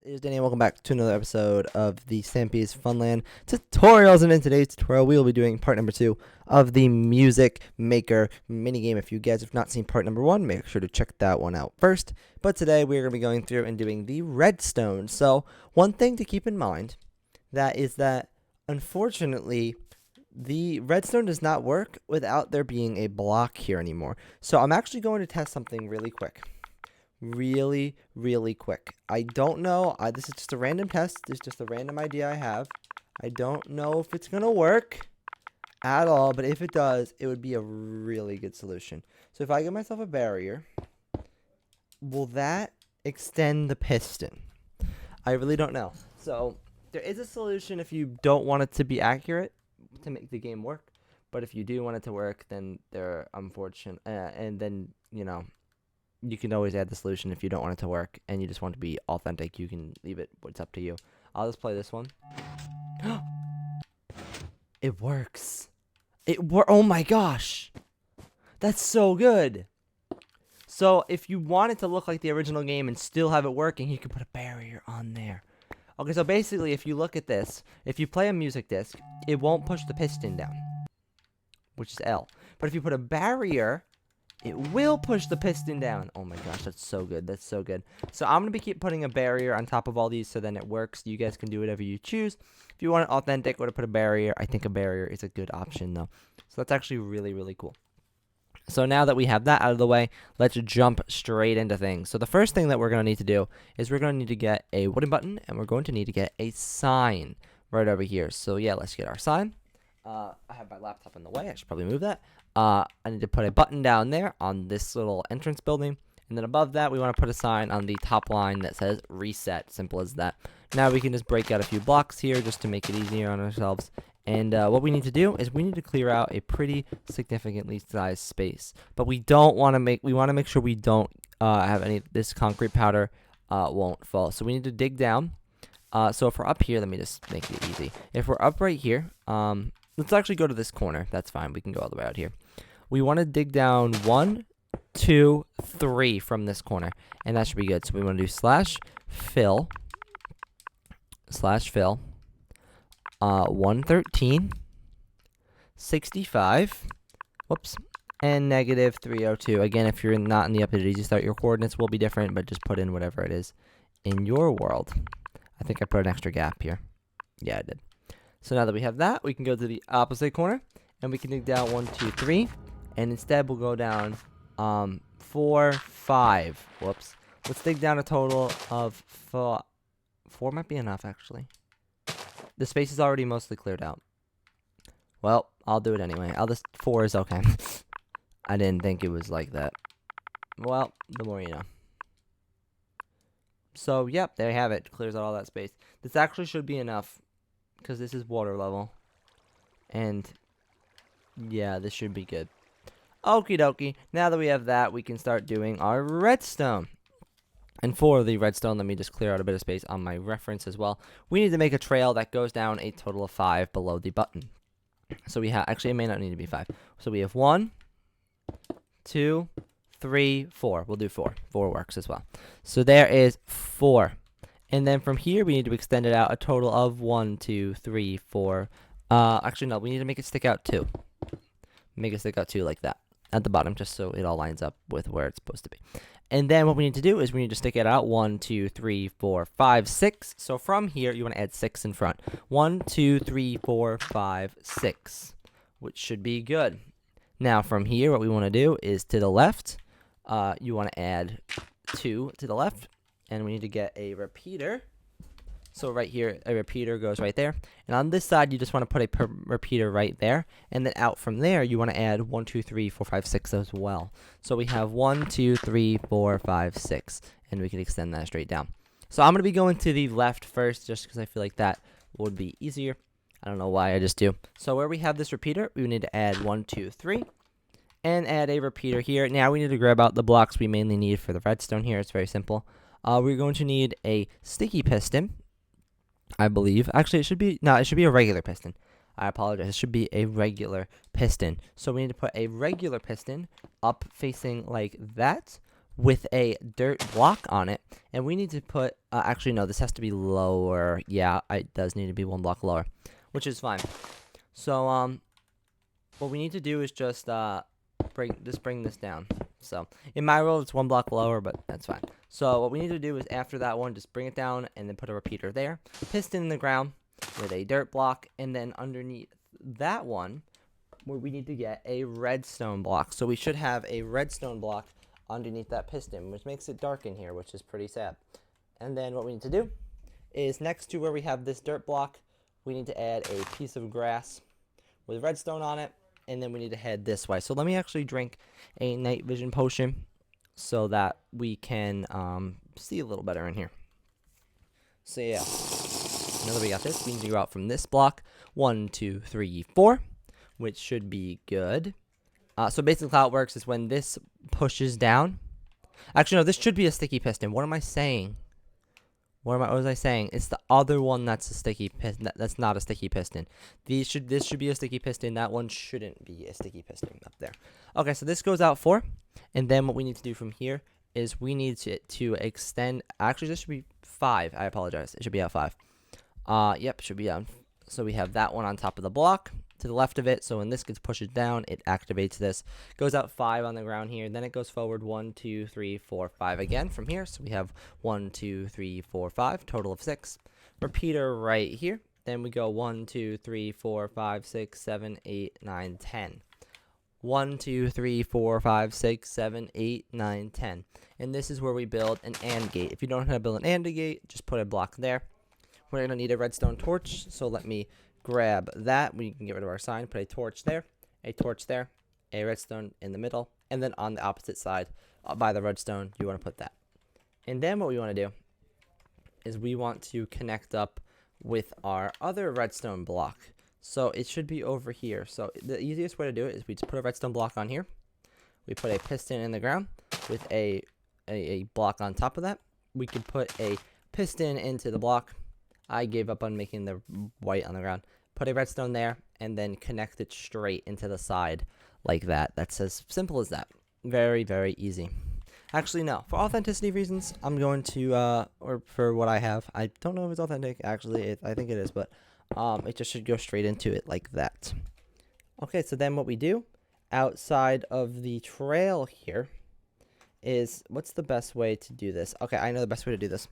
It is Danny, and welcome back to another episode of the Stampy's Funland tutorials. And in today's tutorial, we will be doing part number 2 of the Music Maker minigame. If you guys have not seen part number 1, make sure to check that one out first. But today, we're going to be going through and doing the redstone. So, one thing to keep in mind is that, unfortunately, the redstone does not work without there being a block here anymore. So, I'm actually going to test something really quick. Really quick. I don't know. This is just a random test. It's just a random idea I have. I don't know if it's gonna work at all, but if it does, it would be a really good solution. So if I give myself a barrier, will that extend the piston? I really don't know. So there is a solution if you don't want it to be accurate to make the game work, but if you do want it to work, then they're unfortunate, and then you can always add the solution if you don't want it to work and you just want to be authentic. You can leave it. It's up to you. I'll just play this one. It works. Oh my gosh. That's so good. So if you want it to look like the original game and still have it working, you can put a barrier on there. Okay, so basically if you look at this, if you play a music disc, it won't push the piston down, which is L. But if you put a barrier, it will push the piston down. Oh my gosh, that's so good. That's so good. So I'm going to keep putting a barrier on top of all these so then it works. You guys can do whatever you choose. If you want it authentic or to put a barrier, I think a barrier is a good option though. So that's actually really cool. So now that we have that out of the way, let's jump straight into things. So the first thing that we're going to need to do is we're going to need to get a wooden button and we're going to need to get a sign right over here. So yeah, let's get our sign. I have my laptop in the way. I should probably move that. I need to put a button down there on this little entrance building. And then above that, we want to put a sign on the top line that says reset. Simple as that. Now we can just break out a few blocks here just to make it easier on ourselves. And what we need to do is we need to clear out a pretty significantly sized space. But we want to make sure we don't have any, this concrete powder won't fall. So we need to dig down. So if we're up here, let me just make it easy. If we're up right here, let's actually go to this corner. That's fine. We can go all the way out here. We want to dig down 1, 2, 3 from this corner. And that should be good. So we want to do /fill, 113, 65, whoops, and -302. Again, if you're not in the updated easy start, your coordinates will be different, but just put in whatever it is in your world. I think I put an extra gap here. Yeah, I did. So now that we have that, we can go to the opposite corner, and we can dig down 1, 2, 3, and instead we'll go down 4, 5. Whoops. Let's dig down a total of 4. 4 might be enough, actually. The space is already mostly cleared out. Well, I'll do it anyway. 4 is okay. I didn't think it was like that. Well, the more you know. So, yep, there you have it. Clears out all that space. This actually should be enough, because this is water level. And, yeah, this should be good. Okie dokie. Now that we have that, we can start doing our redstone. And for the redstone, let me just clear out a bit of space on my reference as well. We need to make a trail that goes down a total of 5 below the button. So we have, actually it may not need to be 5. So we have 1, 2, 3, 4. We'll do 4. 4 works as well. So there is 4. And then from here, we need to extend it out a total of 1, 2, 3, 4. Actually, no, we need to make it stick out 2. Make it stick out 2 like that at the bottom, just so it all lines up with where it's supposed to be. And then what we need to do is we need to stick it out 1, 2, 3, 4, 5, 6. So from here, you want to add 6 in front. 1, 2, 3, 4, 5, 6, which should be good. Now from here, what we want to do is to the left, you want to add 2 to the left, and we need to get a repeater. So right here, a repeater goes right there. And on this side, you just want to put a repeater right there. And then out from there, you want to add 1, 2, 3, 4, 5, 6 as well. So we have 1, 2, 3, 4, 5, 6. And we can extend that straight down. So I'm going to be going to the left first, just because I feel like that would be easier. I don't know why, I just do. So where we have this repeater, we need to add 1, 2, 3. And add a repeater here. Now we need to grab out the blocks we mainly need for the redstone here. It's very simple. We're going to need a sticky piston, I believe. Actually, it should be a regular piston. I apologize. It should be a regular piston. So we need to put a regular piston up facing like that with a dirt block on it, and we need to put, actually no, this has to be lower. Yeah, it does need to be 1 block lower, which is fine. So, what we need to do is just, bring this down. So, in my world, it's 1 block lower, but that's fine. So, what we need to do is, after that one, just bring it down, and then put a repeater there, piston in the ground with a dirt block, and then underneath that one, where we need to get a redstone block. So, we should have a redstone block underneath that piston, which makes it dark in here, which is pretty sad. And then what we need to do is, next to where we have this dirt block, we need to add a piece of grass with redstone on it, and then we need to head this way. So let me actually drink a night vision potion so that we can see a little better in here. So yeah, now that we got this, we need to go out from this block, 1, 2, 3, 4, which should be good. So basically how it works is when this pushes down. Actually, no, this should be a sticky piston. What am I saying? What was I saying? It's the other one that's a sticky piston. That's not a sticky piston. This should be a sticky piston. That one shouldn't be a sticky piston up there. Okay, so this goes out 4. And then what we need to do from here is we need to extend. Actually, this should be 5. I apologize. It should be out 5. Yep, should be out. So we have that one on top of the block to the left of it. So when this gets pushed down, it activates this. Goes out 5 on the ground here. Then it goes forward 1, 2, 3, 4, 5 again from here. So we have 1, 2, 3, 4, 5, total of 6. Repeater right here. Then we go 1, 2, 3, 4, 5, 6, 7, 8, 9, 10. 1, 2, 3, 4, 5, 6, 7, 8, 9, 10. And this is where we build an AND gate. If you don't know how to build an AND gate, just put a block there. We're going to need a redstone torch, so let me grab that. We can get rid of our sign, put a torch there, a redstone in the middle, and then on the opposite side by the redstone, you want to put that. And then what we want to do is we want to connect up with our other redstone block. So it should be over here. So the easiest way to do it is we just put a redstone block on here. We put a piston in the ground with a block on top of that. We could put a piston into the block. I gave up on making the white on the ground. Put a redstone there, and then connect it straight into the side like that. That's as simple as that. Very, very easy. Actually, no. For authenticity reasons, I'm going to, or for what I have, I don't know if it's authentic. Actually, I think it is, but it just should go straight into it like that. Okay, so then what we do outside of the trail here is, what's the best way to do this? Okay, I know the best way to do this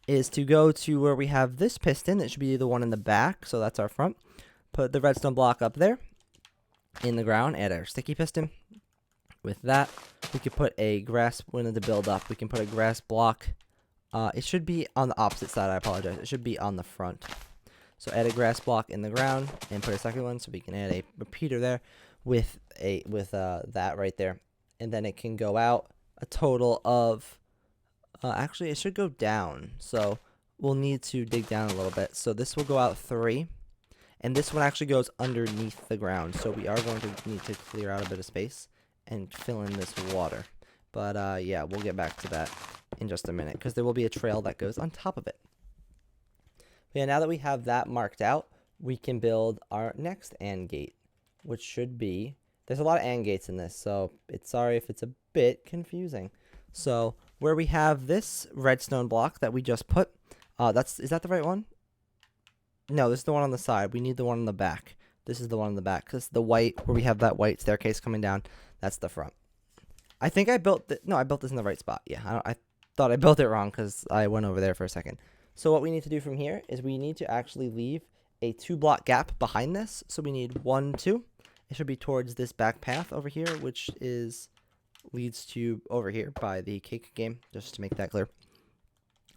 is to go to where we have this piston. It should be the one in the back, so that's our front. Put the redstone block up there in the ground, add our sticky piston. With that, we could put a grass, when to build up, we can put a grass block. It should be on the opposite side, I apologize. It should be on the front. So add a grass block in the ground and put a second one, so we can add a repeater there with that right there. And then it can go out a total of, actually, it should go down, so we'll need to dig down a little bit. So this will go out 3, and this one actually goes underneath the ground, so we are going to need to clear out a bit of space and fill in this water. But yeah, we'll get back to that in just a minute, because there will be a trail that goes on top of it. But yeah, now that we have that marked out, we can build our next AND gate, which should be, there's a lot of AND gates in this, so sorry if it's a bit confusing. So where we have this redstone block that we just put, is that the right one? No, this is the one on the side. We need the one on the back. This is the one on the back, because the white, where we have that white staircase coming down, that's the front. I think I built I built this in the right spot. Yeah, I thought I built it wrong because I went over there for a second. So what we need to do from here is we need to actually leave a 2-block gap behind this. So we need 1, 2. It should be towards this back path over here, which leads to over here by the cake game, just to make that clear.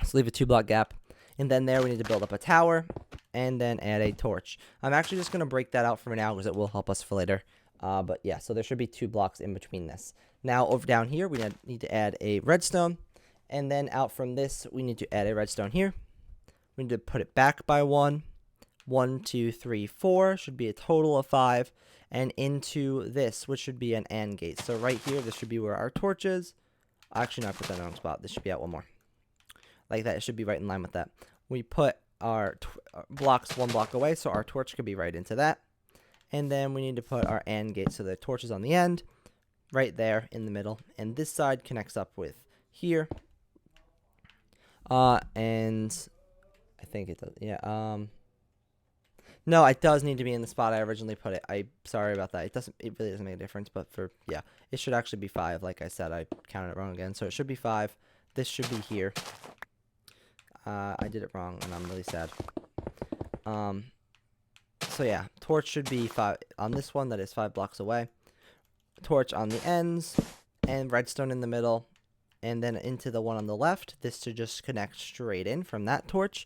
So leave a 2-block gap, and then there we need to build up a tower, and then add a torch. I'm actually just going to break that out for now because it will help us for later. But yeah, so there should be 2 blocks in between this. Now over down here, we need to add a redstone, and then out from this, we need to add a redstone here. We need to put it back by 1. 1, 2, 3, 4 should be a total of 5, and into this, which should be an AND gate. So right here, this should be where our torch is. Actually, no, I put that in the wrong spot. This should be out 1 more. Like that, it should be right in line with that. We put our blocks 1 block away, so our torch could be right into that. And then we need to put our AND gate, so the torch is on the end, right there in the middle. And this side connects up with here. And I think it does. Yeah. No, it does need to be in the spot I originally put it. I'm sorry about that. It really doesn't make a difference, but yeah, it should actually be 5. Like I said, I counted it wrong again. So it should be 5. This should be here. I did it wrong, and I'm really sad. So yeah, torch should be 5 on this one. That is 5 blocks away. Torch on the ends, and redstone in the middle, and then into the one on the left. This should just connect straight in from that torch,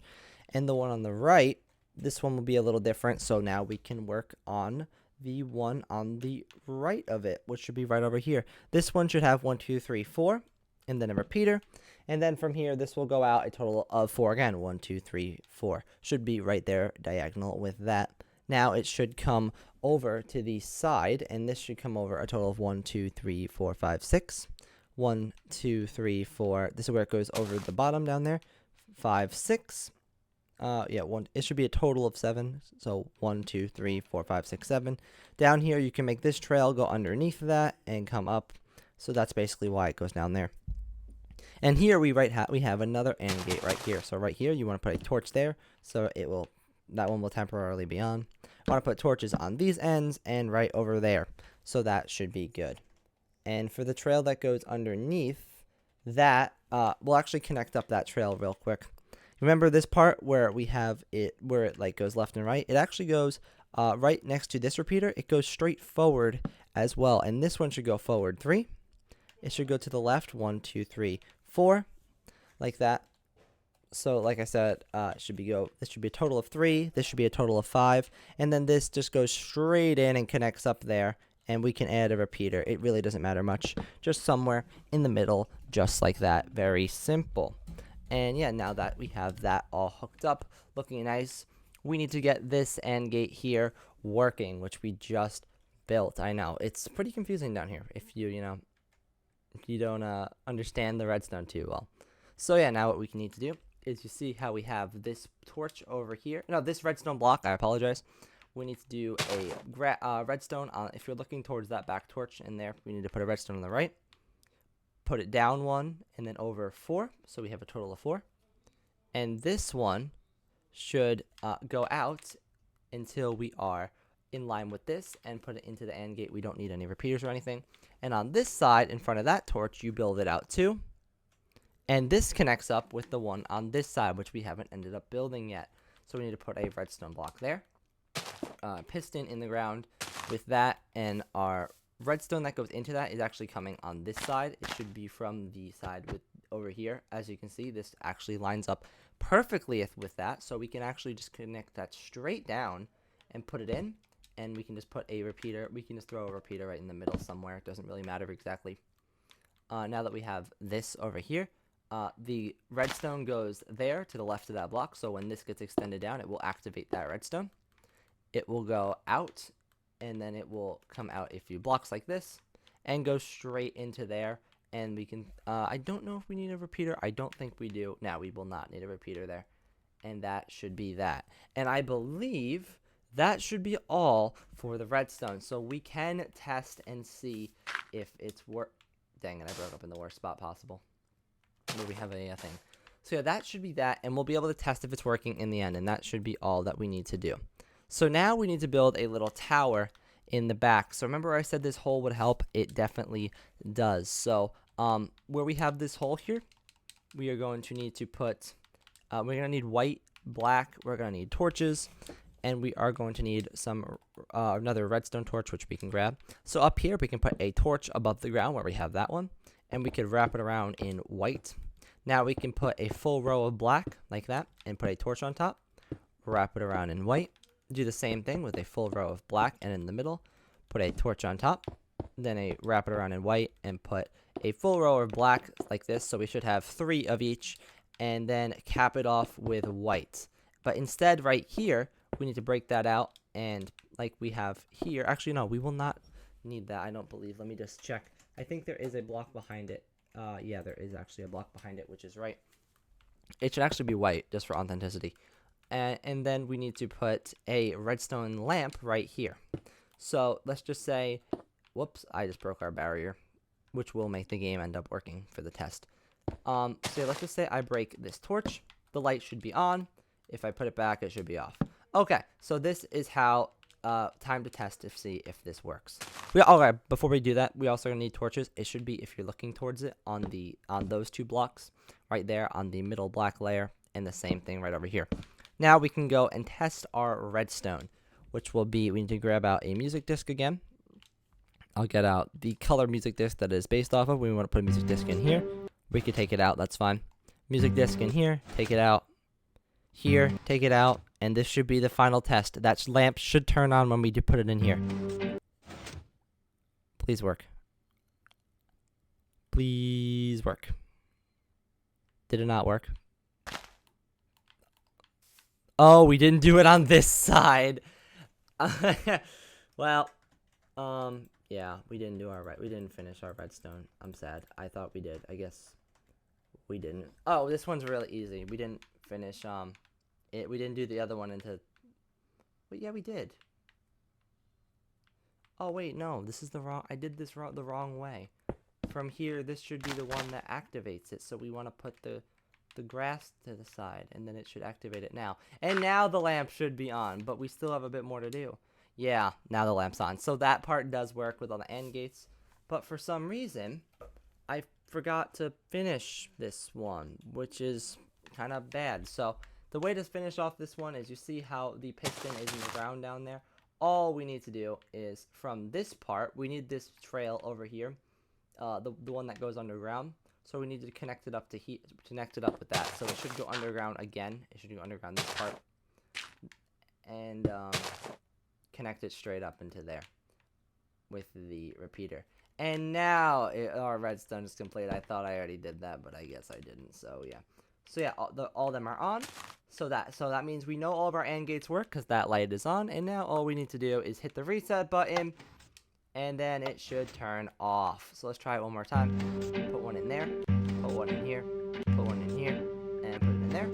and the one on the right. This one will be a little different, so now we can work on the one on the right of it, which should be right over here. This one should have 1, 2, 3, 4, and then a repeater. And then from here, this will go out a total of 4 again. 1, 2, 3, 4. Should be right there, diagonal with that. Now it should come over to the side, and this should come over a total of 1, 2, 3, 4, 5, 6. 1, 2, 3, 4. This is where it goes over the bottom down there. 5, 6. Yeah, it should be a total of 7. So 1, 2, 3, 4, 5, 6, 7. Down here, you can make this trail go underneath that and come up. So that's basically why it goes down there. And here we have another AND gate right here. So right here, you want to put a torch there, so that one will temporarily be on. I want to put torches on these ends and right over there. So that should be good. And for the trail that goes underneath, that we'll actually connect up that trail real quick. Remember this part where we have it, where it like goes left and right? It actually goes right next to this repeater. It goes straight forward as well. And this one should go forward 3. It should go to the left 1, 2, 3, 4, like that. So like I said, this should be a total of 3. This should be a total of 5. And then this just goes straight in and connects up there. And we can add a repeater. It really doesn't matter much. Just somewhere in the middle, just like that. Very simple. And yeah, now that we have that all hooked up, looking nice, we need to get this AND gate here working, which we just built. I know, it's pretty confusing down here if you don't understand the redstone too well. So yeah, now what we need to do is you see how we have this torch over here. No, this redstone block, I apologize. We need to do a redstone on, if you're looking towards that back torch in there, we need to put a redstone on the right. Put it down 1 and then over 4, so we have a total of 4. And this one should go out until we are in line with this and put it into the AND gate. We don't need any repeaters or anything. And on this side, in front of that torch, you build it out too. And this connects up with the one on this side, which we haven't ended up building yet. So we need to put a redstone block there. Piston in the ground with that, and our redstone that goes into that is actually coming on this side. It should be from the side over here. As you can see, this actually lines up perfectly with that, so we can actually just connect that straight down and put it in, and we can just put a repeater. We can just throw a repeater right in the middle somewhere. It doesn't really matter exactly. Now that we have this over here, the redstone goes there to the left of that block, so when this gets extended down, it will activate that redstone. It will go out, and then it will come out a few blocks like this and go straight into there. And we can, I don't know if we need a repeater. I don't think we do. Now we will not need a repeater there. And that should be that. And I believe that should be all for the redstone. So we can test and see if it's Dang it, I broke up in the worst spot possible. Where we have a thing. So yeah, that should be that. And we'll be able to test if it's working in the end. And that should be all that we need to do. So now we need to build a little tower in the back. So remember I said this hole would help? It definitely does. So where we have this hole here, we are going to need to put, we're going to need white, black, we're going to need torches, and we are going to need some another redstone torch, which we can grab. So up here, we can put a torch above the ground where we have that one, and we could wrap it around in white. Now we can put a full row of black like that and put a torch on top, wrap it around in white. Do the same thing with a full row of black, and in the middle put a torch on top, then wrap it around in white and put a full row of black like this. So we should have 3 of each, and then cap it off with white. But instead right here we need to break that out, and like we have here, actually no, we will not need that, I don't believe. Let me just check. I think there is a block behind it. Yeah, there is actually a block behind it, which is right. It should actually be white just for authenticity. And then we need to put a redstone lamp right here. So let's just say, whoops, I just broke our barrier, which will make the game end up working for the test. So let's just say I break this torch. The light should be on. If I put it back, it should be off. Okay, so this is how time to test to see if this works. Okay, before we do that, we also gonna need torches. It should be, if you're looking towards it, on those 2 blocks right there on the middle black layer, and the same thing right over here. Now we can go and test our redstone, which will be, we need to grab out a music disc again. I'll get out the color music disc that is based off of. We want to put a music disc in here. We could take it out, that's fine. Music disc in here, take it out. Here, take it out. And this should be the final test. That lamp should turn on when we do put it in here. Please work. Please work. Did it not work? Oh, we didn't do it on this side. Well, yeah, we didn't do we didn't finish our redstone. I'm sad. I thought we did. I guess we didn't. Oh, this one's really easy. We didn't finish, we didn't do the other one into, but yeah, we did. Oh, wait, no, this is I did this the wrong way. From here, this should be the one that activates it, so we want to put the grass to the side, and then it should activate it now. And now the lamp should be on, but we still have a bit more to do. Yeah, now the lamp's on. So that part does work with all the AND gates, but for some reason, I forgot to finish this one, which is kind of bad. So the way to finish off this one is, you see how the piston is in the ground down there? All we need to do is, from this part, we need this trail over here, the one that goes underground. So we need to connect it up connect it up with that. So it should go underground again. It should go underground this part, and connect it straight up into there with the repeater. And now our redstone is complete. I thought I already did that, but I guess I didn't. So yeah. So yeah, all of them are on. So that means we know all of our AND gates work, because that light is on. And now all we need to do is hit the reset button, and then it should turn off. So let's try it one more time. Put one in there, put one in here, put one in here, and put it in there.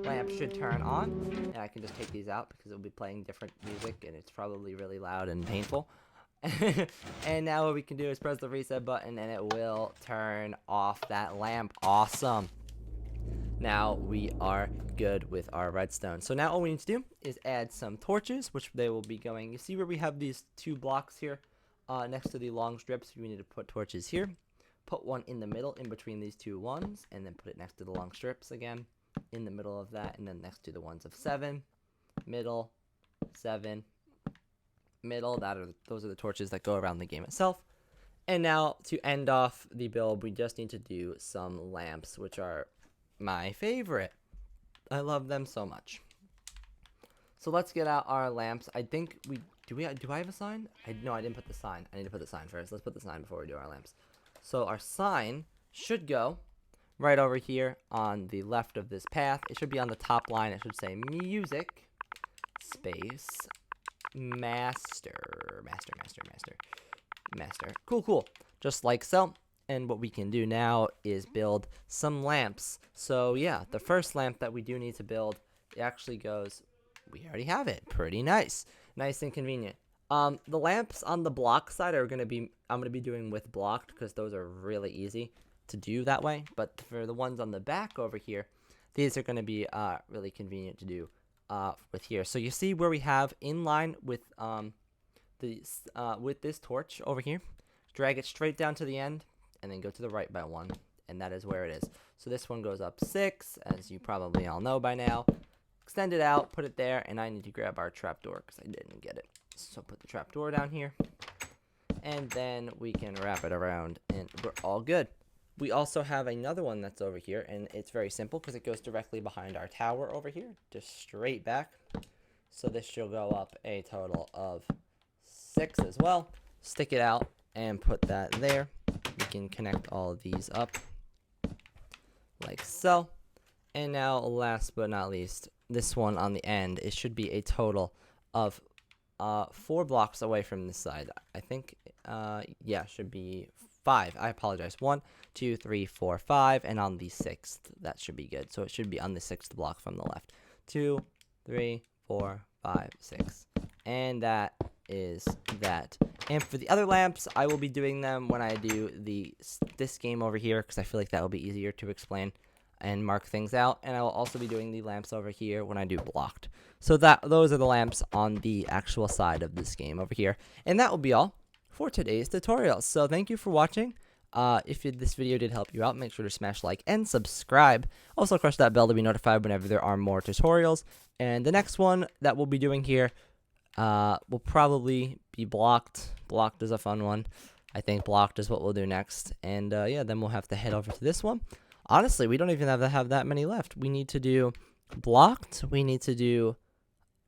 Lamp should turn on, and I can just take these out because it'll be playing different music, and it's probably really loud and painful. And now what we can do is press the reset button, and it will turn off that lamp. Awesome. Now we are good with our redstone. So now all we need to do is add some torches, which they will be going, you see where we have these 2 blocks here next to the long strips? We need to put torches here. Put one in the middle in between these 2 ones, and then put it next to the long strips again, in the middle of that, and then next to the ones of 7, middle, 7, middle. Those are the torches that go around the game itself. And now to end off the build, we just need to do some lamps, which are my favorite. I love them so much. So let's get out our lamps. I think do I have a sign? No, I didn't put the sign. I need to put the sign first. Let's put the sign before we do our lamps. So our sign should go right over here on the left of this path. It should be on the top line. It should say music space master. Cool. Just like so. And what we can do now is build some lamps. So yeah, the first lamp that we do need to build, it actually goes, we already have it. Pretty nice. Nice and convenient. The lamps on the block side I'm going to be doing with blocked, because those are really easy to do that way. But for the ones on the back over here, these are going to be really convenient to do with here. So you see where we have in line with this torch over here, drag it straight down to the end, and then go to the right by 1, and that is where it is. So this one goes up 6, as you probably all know by now. Extend it out, put it there, and I need to grab our trapdoor because I didn't get it. So put the trapdoor down here, and then we can wrap it around, and we're all good. We also have another one that's over here, and it's very simple because it goes directly behind our tower over here, just straight back. So this should go up a total of 6 as well. Stick it out and put that there. We can connect all of these up like so. And now last but not least, this one on the end, it should be a total of 4 blocks away from this side. I think yeah, should be 5. I apologize. 1, 2, 3, 4, 5, and on the 6th, that should be good. So it should be on the 6th block from the left. 2, 3, 4, 5, 6, and that is that. And for the other lamps, I will be doing them when I do this game over here, because I feel like that will be easier to explain and mark things out. And I will also be doing the lamps over here when I do blocked. So those are the lamps on the actual side of this game over here. And that will be all for today's tutorial. So thank you for watching. If this video did help you out, make sure to smash like and subscribe. Also crush that bell to be notified whenever there are more tutorials. And the next one that we'll be doing here will probably be blocked. Blocked is a fun one. I think blocked is what we'll do next. And yeah, then we'll have to head over to this one. Honestly, we don't even have that many left. We need to do blocked. We need to do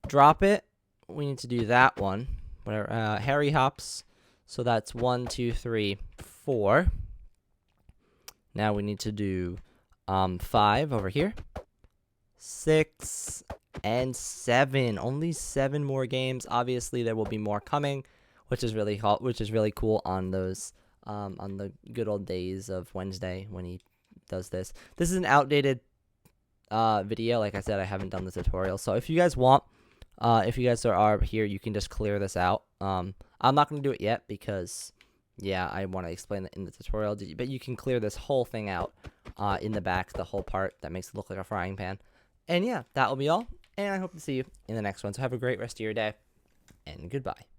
drop it. We need to do that one. Whatever. Harry hops. So that's 1, 2, 3, 4. Now we need to do 5 over here. 6 and 7. Only 7 more games. Obviously, there will be more coming, which is really cool on those on the good old days of Wednesday when he does this. This is an outdated video. Like I said, I haven't done the tutorial. So if you guys want, if you guys are here, you can just clear this out. I'm not going to do it yet because, yeah, I want to explain it in the tutorial. But you can clear this whole thing out in the back, the whole part that makes it look like a frying pan. And yeah, that will be all. And I hope to see you in the next one. So have a great rest of your day, and goodbye.